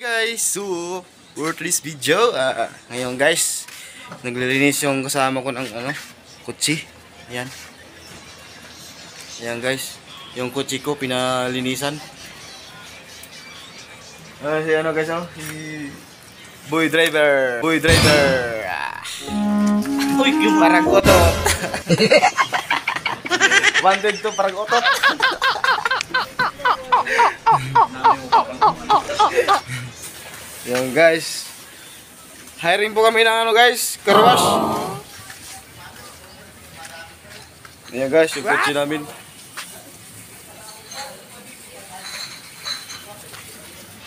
Guys, so worthless video. Ngayon guys, naglilinis yung kasama ko ng kutsi. Ayan. Ayan guys, yung kutsi ko pinalinisan. Si guys, si Boy Driver. Boy Driver. Uy, yung parang otot. Wanted to parang otot. Yan guys, hiring po kami ng guys, car wash. Yan guys, yung kotse namin.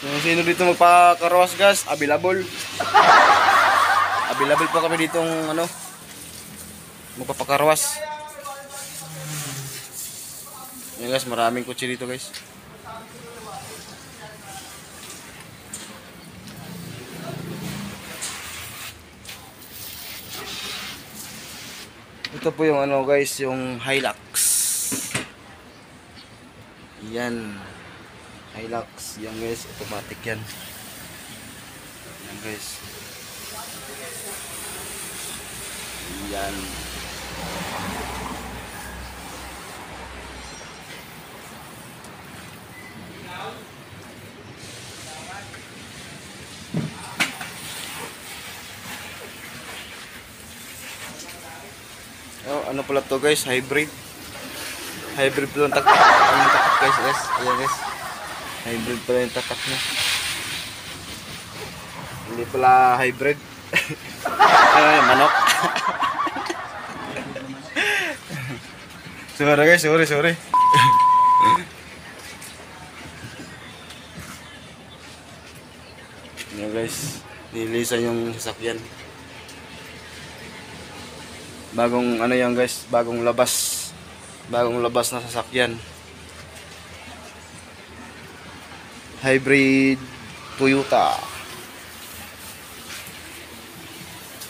Yung sino dito magpa-car wash guys, available. Available po kami ditong magpa-car wash. Yan guys, maraming kotse dito guys. Ito po yung guys, yung Hilux. Yan. Hilux. Yan guys, automatic yan. Yan guys. Yan. Ano pala to guys, hybrid. Hybrid pala yung takat. Ang takat guys, yes. Ayan guys. Hybrid pala yung takat niya. Hindi pala hybrid. Manok. Sorry guys, sorry. Ayan guys, nililisan yung sasakyan. Bagong yan guys, bagong labas na sasakyan. Hybrid Toyota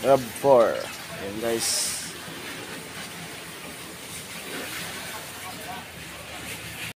RAV4. Ayan guys.